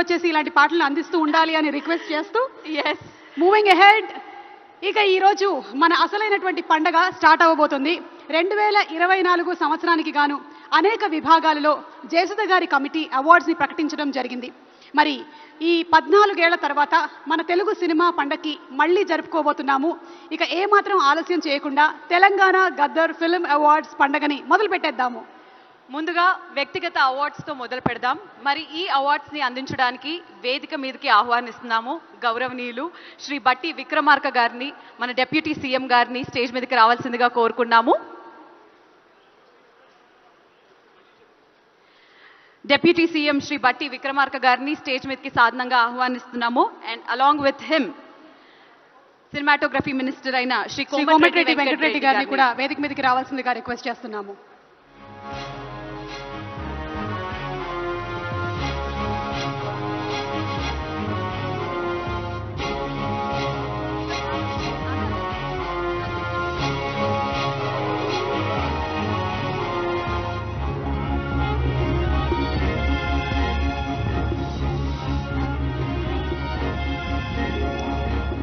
వచ్చేసి ఇలాంటి పాటలు అందిస్తూ ఉండాలి అని రిక్వెస్ట్ చేస్తూ మూవింగ్ అహెడ్. ఇక ఈరోజు మన అసలైనటువంటి పండగ స్టార్ట్ అవ్వబోతుంది. 2024 సంవత్సరానికి గాను అనేక విభాగాలలో జయసుధ గారి కమిటీ అవార్డ్స్ని ప్రకటించడం జరిగింది. మరి ఈ 14 ఏళ్ల తర్వాత మన తెలుగు సినిమా పండగకి మళ్ళీ జరుపుకోబోతున్నాము. ఇక ఏమాత్రం ఆలస్యం చేయకుండా తెలంగాణ గద్దర్ ఫిల్మ్ అవార్డ్స్ పండగని మొదలు పెట్టేద్దాము. ముందుగా వ్యక్తిగత అవార్డ్స్తో మొదలు పెడదాం. మరి ఈ అవార్డ్స్ని అందించడానికి వేదిక మీదకి ఆహ్వానిస్తున్నాము గౌరవనీయులు శ్రీ బట్టి విక్రమార్క గారిని, మన డిప్యూటీ సీఎం గారిని స్టేజ్ మీదకి రావాల్సిందిగా కోరుకున్నాము. డిప్యూటీ సీఎం శ్రీ బట్టి విక్రమార్క గారిని స్టేజ్ మీదకి సాధనంగా ఆహ్వానిస్తున్నాము. And along with him cinematography minister అయిన శ్రీ కోమటిరెడ్డి వెంకటరెడ్డి గారిని కూడా వేదిక మీదకి రావాల్సిందిగా రిక్వెస్ట్ చేస్తున్నాము.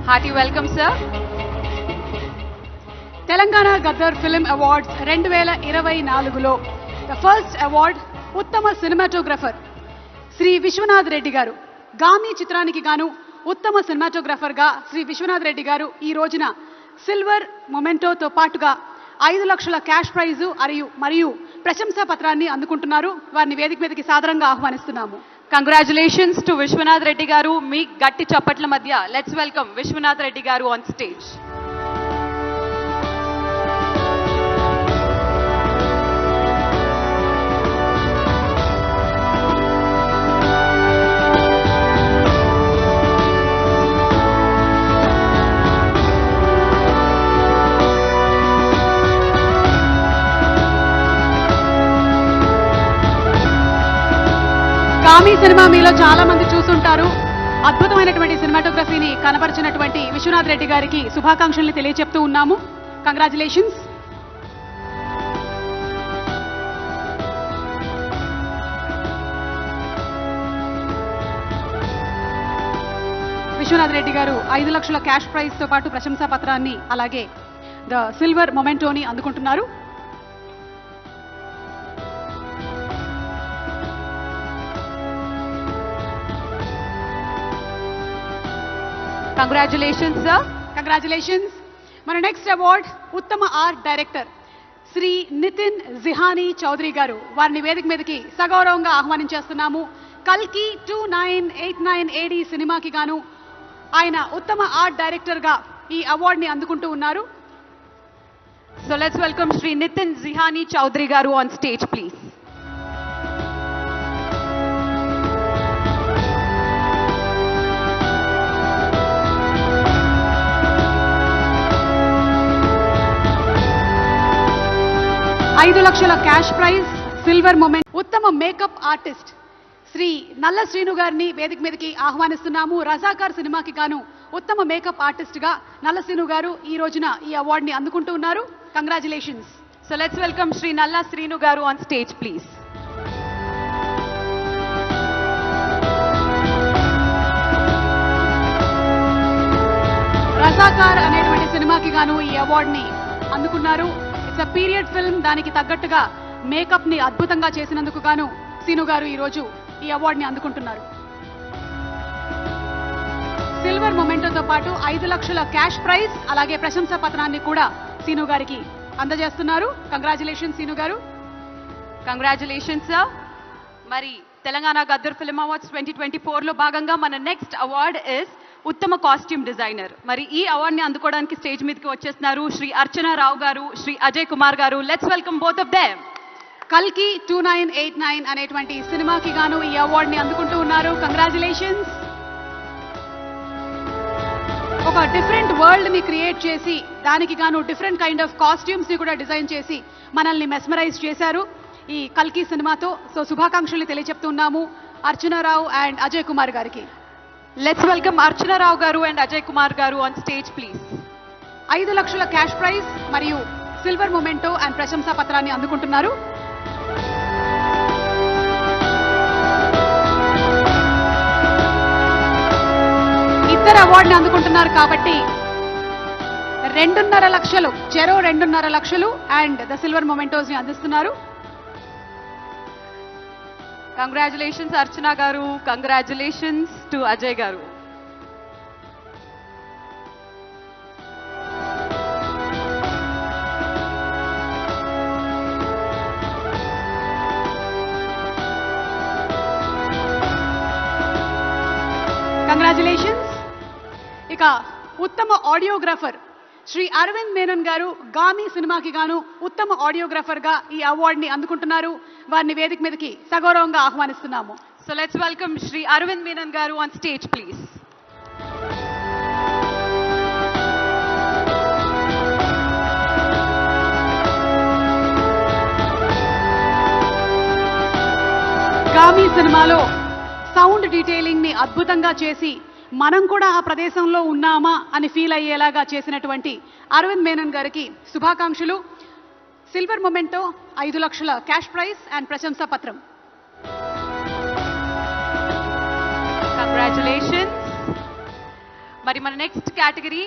Hearty welcome sir. Telangana Gaddar film awards 2024లో ద ఫస్ట్ అవార్డ్ ఉత్తమ సినిమాటోగ్రఫర్ శ్రీ విశ్వనాథ్ రెడ్డి గారు. గామి చిత్రానికి గాను ఉత్తమ సినిమాటోగ్రఫర్గా శ్రీ విశ్వనాథ్ రెడ్డి గారు ఈ రోజున సిల్వర్ మొమెంటోతో పాటుగా 5 లక్షల క్యాష్ ప్రైజు మరియు ప్రశంసా పత్రాన్ని అందుకుంటున్నారు. వారిని వేదిక మీదకి సాదరంగా ఆహ్వానిస్తున్నాము. కంగ్రాచులేషన్స్ టు విశ్వనాథ్ రెడ్డి గారు. మీ గట్టి చప్పట్ల మధ్య లెట్స్ వెల్కమ్ విశ్వనాథ్ రెడ్డి గారు ఆన్ స్టేజ్. గామి సినిమా మీలో చాలా మంది చూసుంటారు. అద్భుతమైనటువంటి సినిమాటోగ్రఫీని కనబరిచినటువంటి విశ్వనాథ్ రెడ్డి గారికి శుభాకాంక్షల్ని తెలియజెప్తూ ఉన్నాము. కంగ్రాచులేషన్స్. విశ్వనాథ్ రెడ్డి గారు 5 లక్షల క్యాష్ ప్రైజ్ తో పాటు ప్రశంసా పత్రాన్ని అలాగే ద సిల్వర్ మొమెంటోని అందుకుంటున్నారు. Congratulations sir. కంగ్రాచులేషన్స్. మన నెక్స్ట్ అవార్డ్ ఉత్తమ ఆర్ట్ డైరెక్టర్ శ్రీ నితిన్ జిహానీ చౌదరి గారు. వారిని వేదిక మీదకి సగౌరవంగా ఆహ్వానించేస్తున్నాము. కల్కి 2989 AD సినిమాకి గాను ఆయన ఉత్తమ ఆర్ట్ డైరెక్టర్గా ఈ అవార్డుని అందుకుంటూ ఉన్నారు. So let's welcome Shri Nitin Zihani Chowdary గారు ఆన్ స్టేజ్ ప్లీజ్. ఐదు లక్షల క్యాష్ ప్రైజ్, సిల్వర్ మొమెంట్. ఉత్తమ మేకప్ ఆర్టిస్ట్ శ్రీ నల్ల శ్రీను గారిని వేదిక మీదకి ఆహ్వానిస్తున్నాము. రజాకార్ సినిమాకి గాను ఉత్తమ మేకప్ ఆర్టిస్ట్ గా నల్ల శ్రీను గారు ఈ రోజున ఈ అవార్డుని అందుకుంటూ ఉన్నారు. Congratulations. So let's welcome Shri Nalla Srinu గారు ఆన్ స్టేజ్ ప్లీజ్. రజాకార్ అనేటువంటి సినిమాకి గాను ఈ అవార్డుని అందుకున్నారు. It's a period film. దానికి తగ్గట్టుగా మేకప్ ని అద్భుతంగా చేసినందుకు గాను సీను గారు ఈ రోజు ఈ అవార్డుని అందుకుంటున్నారు. సిల్వర్ మొమెంటోతో పాటు 5 లక్షల క్యాష్ ప్రైజ్ అలాగే ప్రశంసా పత్రాన్ని కూడా సీను గారికి అందజేస్తున్నారు. కంగ్రాచులేషన్స్ సీను గారు. Congratulations sir. మరి తెలంగాణ గద్దర్ ఫిల్మ్ అవార్డ్స్ 2024లో భాగంగా మన నెక్స్ట్ అవార్డ్ ఇస్ ఉత్తమ కాస్ట్యూమ్ డిజైనర్. మరి ఈ అవార్డుని అందుకోవడానికి స్టేజ్ మీదకి వచ్చేస్తున్నారు శ్రీ అర్చనా రావు గారు, శ్రీ అజయ్ కుమార్ గారు. Let's welcome both of them. కల్కి 2989 అనేటువంటి సినిమాకి గాను ఈ అవార్డుని అందుకుంటూ ఉన్నారు. కంగ్రాచులేషన్స్. ఒక డిఫరెంట్ వరల్డ్ ని క్రియేట్ చేసి దానికి గాను డిఫరెంట్ కైండ్ ఆఫ్ కాస్ట్యూమ్స్ ని కూడా డిజైన్ చేసి మనల్ని మెస్మరైజ్ చేశారు ఈ కల్కి సినిమాతో. సో శుభాకాంక్షలు తెలియజెప్తున్నాము అర్చనారావు అండ్ అజయ్ కుమార్ గారికి. లెట్స్ వెల్కమ్ అర్చనారావు గారు అండ్ అజయ్ కుమార్ గారు ఆన్ స్టేజ్ ప్లీజ్. 5 లక్షల క్యాష్ ప్రైజ్ మరియు సిల్వర్ మొమెంటో అండ్ ప్రశంసా పత్రాన్ని అందుకుంటున్నారు. సిల్వర్ అవార్డుని అందుకుంటున్నారు కాబట్టి 2.5 లక్షలు, చెరో 2.5 లక్షలు అండ్ ద సిల్వర్ మొమెంటోస్ ని అందిస్తున్నారు. కంగ్రాచులేషన్స్ అర్చన గారు, కంగ్రాచులేషన్స్ టు అజయ్ గారు. కంగ్రాచులేషన్స్. ఇక ఉత్తమ ఆడియోగ్రాఫర్ శ్రీ అరవింద్ మేనన్ గారు గామి సినిమాకి గాను ఉత్తమ ఆడియోగ్రాఫర్ గా ఈ అవార్డుని అందుకుంటున్నారు. వారిని వేదిక మీదకి సగౌరవంగా ఆహ్వానిస్తున్నాము. So let's welcome Shri Arvind Menon గారు ఆన్ స్టేజ్ ప్లీజ్. గామి సినిమాలో సౌండ్ డీటెయిలింగ్ ని అద్భుతంగా చేసి మనం కూడా ఆ ప్రదేశంలో ఉన్నామా అని ఫీల్ అయ్యేలాగా చేసినటువంటి అరవింద్ మేనన్ గారికి శుభాకాంక్షలు. సిల్వర్ మొమెంటో 5 లక్షల క్యాష్ ప్రైజ్ అండ్ ప్రశంసా పత్రం. కంగ్రాచులేషన్స్. మరి మన నెక్స్ట్ కేటగిరీ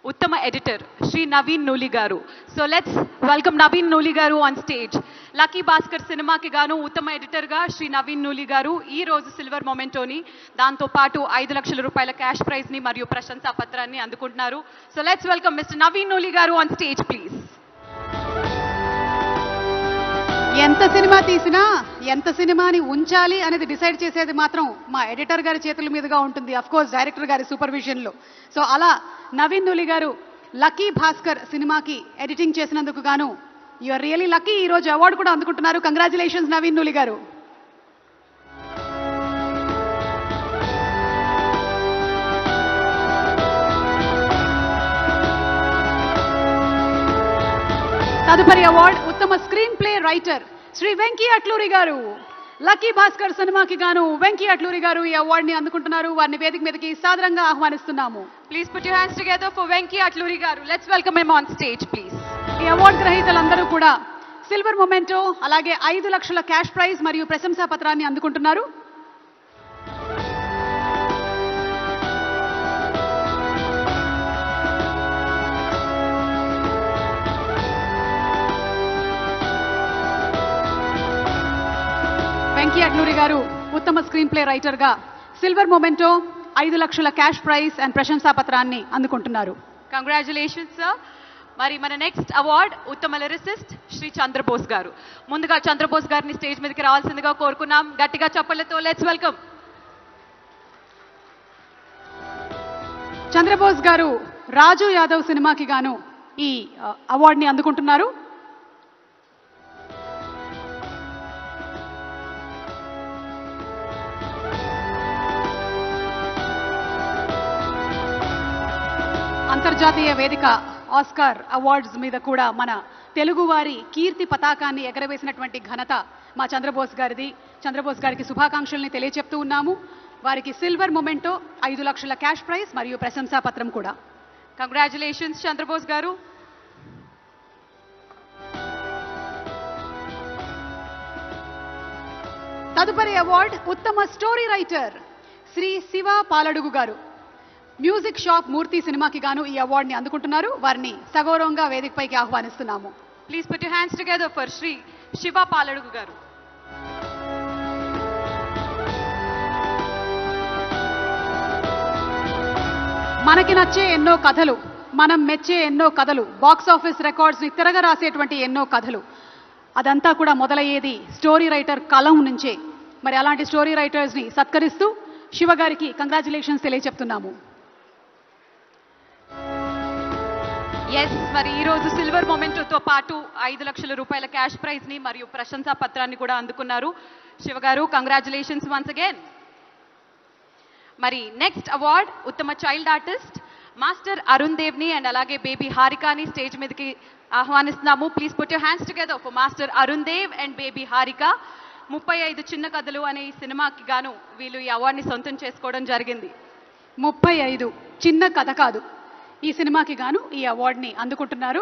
ఉత్తమ ఎడిటర్ శ్రీ నవీన్ నూలి గారు. So let's welcome Naveen Nooli గారు ఆన్ స్టేజ్. లక్కీ భాస్కర్ సినిమాకి గాను ఉత్తమ ఎడిటర్ గా శ్రీ నవీన్ నూలి గారు ఈ రోజు సిల్వర్ మొమెంటోని, దాంతో పాటు 5 లక్షల రూపాయల క్యాష్ ప్రైజ్ ని మరియు ప్రశంసా పత్రాన్ని అందుకుంటున్నారు. So let's welcome mister Naveen Nooli గారు ఆన్ స్టేజ్ ప్లీజ్. ఎంత సినిమా తీసినా ఎంత సినిమాని ఉంచాలి అనేది డిసైడ్ చేసేది మాత్రం మా ఎడిటర్ గారి చేతుల మీదుగా ఉంటుంది, అఫ్ కోర్స్ డైరెక్టర్ గారి సూపర్విజన్ లో. సో అలా నవీన్ నూలి గారు లక్కీ భాస్కర్ సినిమాకి ఎడిటింగ్ చేసినందుకు గాను యు ఆర్ రియలీ లక్కీ. ఈ రోజు అవార్డు కూడా అందుకుంటున్నారు. కంగ్రాచులేషన్స్ నవీన్ నూలి గారు. తదుపరి అవార్డు ఉత్తమ screenplay writer Shri Venky Atluri garu. Lucky Bhaskar సినిమాకి గాను వెంకీ అట్లూరి గారు ఈ అవార్డుని అందుకుంటున్నారు. వారిని వేదిక మీదకి సాదరంగా ఆహ్వానిస్తున్నాము. Please put your hands together for Venky Atluri గారు. Let's welcome him on stage please. ఈ అవార్డు గ్రహీతలందరూ కూడా సిల్వర్ మొమెంటో అలాగే 5 లక్షల క్యాష్ ప్రైజ్ మరియు ప్రశంసా పత్రాన్ని అందుకుంటున్నారు. వెంకీ అట్లూరి గారు ఉత్తమ స్క్రీన్ ప్లే రైటర్ గా సిల్వర్ మొమెంటో 5 లక్షల క్యాష్ ప్రైజ్ అండ్ ప్రశంసా పత్రాన్ని అందుకుంటున్నారు. Congratulations sir. మరి మన నెక్స్ట్ అవార్డ్ ఉత్తమ లిరిసిస్ట్ శ్రీ చంద్రబోస్ గారు. ముందుగా చంద్రబోస్ గారిని స్టేజ్ మీదకి రావాల్సిందిగా కోరుకున్నాం. గట్టిగా చప్పట్లతో లెట్స్ వెల్కమ్. చంద్రబోస్ గారు రాజు యాదవ్ సినిమాకి గాను ఈ అవార్డుని అందుకుంటున్నారు. అంతర్జాతీయ వేదిక ఆస్కార్ అవార్డ్స్ మీద కూడా మన తెలుగువారి కీర్తి పతాకాన్ని ఎగరవేసినటువంటి ఘనత మా చంద్రబోస్ గారిది. చంద్రబోస్ గారికి శుభాకాంక్షల్ని తెలియచెప్తూ ఉన్నాము. వారికి సిల్వర్ మొమెంటో 5 లక్షల క్యాష్ ప్రైజ్ మరియు ప్రశంసా పత్రం కూడా. కంగ్రాచులేషన్స్ చంద్రబోస్ గారు. తదుపరి అవార్డు ఉత్తమ స్టోరీ రైటర్ శ్రీ శివ పాలడుగు గారు. మ్యూజిక్ షాప్ మూర్తి సినిమాకి గాను ఈ అవార్డుని అందుకుంటున్నారు. వారిని సగౌరవంగా వేదికపైకి ఆహ్వానిస్తున్నాము. Please put your hands together for Shri Shiva Paladugu గారు. మనకి నచ్చే ఎన్నో కథలు, మనం మెచ్చే ఎన్నో కథలు, బాక్స్ ఆఫీస్ రికార్డ్స్ ని తిరగ రాసేటువంటి ఎన్నో కథలు, అదంతా కూడా మొదలయ్యేది స్టోరీ రైటర్ కలం నుంచే. మరి అలాంటి స్టోరీ రైటర్స్ ని సత్కరిస్తూ శివ గారికి కంగ్రాచులేషన్స్ తెలియచెప్తున్నాము. ఎస్, మరి ఈ రోజు సిల్వర్ మొమెంటోతో పాటు 5 లక్షల రూపాయల క్యాష్ ప్రైజ్ ని మరియు ప్రశంసా పత్రాన్ని కూడా అందుకున్నారు. శివ గారు కంగ్రాచులేషన్స్ వన్స్ అగైన్. మరి నెక్స్ట్ అవార్డ్ ఉత్తమ చైల్డ్ ఆర్టిస్ట్ మాస్టర్ అరుణ్ దేవ్ని అండ్ అలాగే బేబీ హారికాని స్టేజ్ మీదకి ఆహ్వానిస్తున్నాము. Please put your hands together for master Arun Dev and baby Harika. 35 చిన్న కథలు అనే ఈ సినిమాకి గాను వీళ్ళు ఈ అవార్డుని సొంతం చేసుకోవడం జరిగింది. 35 చిన్న కథ కాదు, ఈ సినిమాకి గాను ఈ అవార్డుని అందుకుంటున్నారు.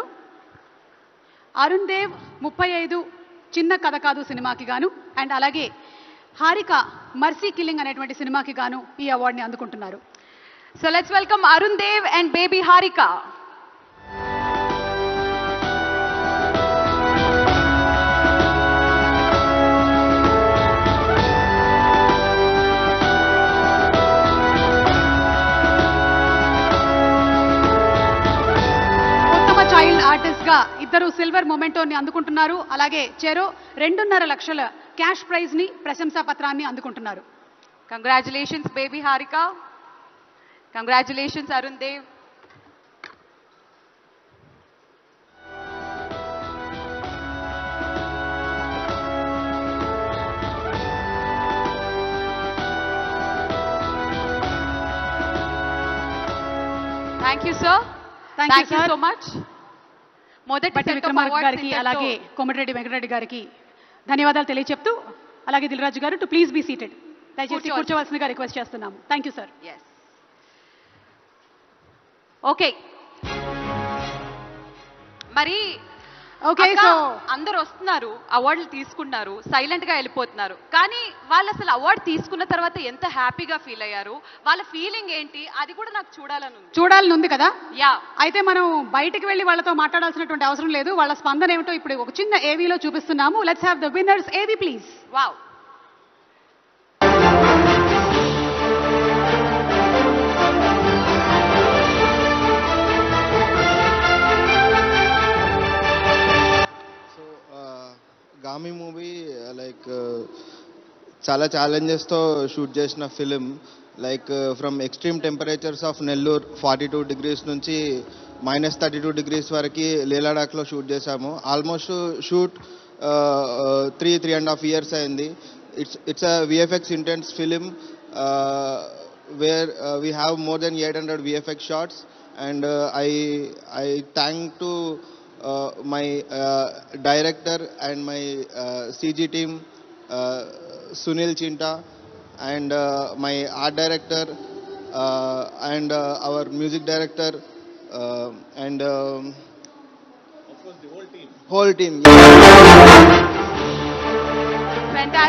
అరుణ్ దేవ్ 35 చిన్న కథ కాదు సినిమాకి గాను అండ్ అలాగే హారిక మర్సీ కిల్లింగ్ అనేటువంటి సినిమాకి గాను ఈ అవార్డుని అందుకుంటున్నారు. So let's welcome Arun Dev and baby Harika. Child artist గా ఇద్దరు సిల్వర్ మొమెంటోని అందుకుంటున్నారు. అలాగే చెరో 2.5 లక్షల క్యాష్ ప్రైజ్ ని ప్రశంసా పత్రాన్ని అందుకుంటున్నారు. Congratulations baby Harika. Congratulations Arun Dev. Thank you sir. Thank you so much. మొదటి బట్టి విక్రమార్క గారికి అలాగే కోమటిరెడ్డి వెంకటరెడ్డి గారికి ధన్యవాదాలు తెలియజెప్తూ, అలాగే దిల్రాజు గారు టు ప్లీజ్ బీ సీటెడ్, దయచేసి కూర్చోవలసిందిగా రిక్వెస్ట్ చేస్తున్నాము. Thank you sir. ఓకే మరి ఓకే అక్క, సో అందరూ వస్తున్నారు, అవార్డులు తీసుకున్నారు, సైలెంట్ గా వెళ్ళిపోతున్నారు. కానీ వాళ్ళు అసలు అవార్డు తీసుకున్న తర్వాత ఎంత హ్యాపీగా ఫీల్ అయ్యారు, వాళ్ళ ఫీలింగ్ ఏంటి, అది కూడా నాకు చూడాలని ఉంది కదా. యా, అయితే మనం బయటికి వెళ్ళి వాళ్ళతో మాట్లాడాల్సినటువంటి అవసరం లేదు. వాళ్ళ స్పందన ఏమిటో ఇప్పుడు ఒక చిన్న ఏవీలో చూపిస్తున్నాము. లెట్స్ హ్యావ్ ద విన్నర్స్ ఏవీ please. Wow. Gaami movie like చాలా ఛాలెంజెస్తో షూట్ చేసిన film. Like from extreme temperatures of Nellore 42 degrees నుంచి -32 degrees వరకు లేలాడాక్లో షూట్ చేశాము. ఆల్మోస్ట్ షూట్ 3.5 years అయింది. It's a VFX intense film where we have more than 800 VFX shots. And I thank to my director and my CG team, Sunil Chinta, and my art director and our music director and of course the whole team. Fantastic.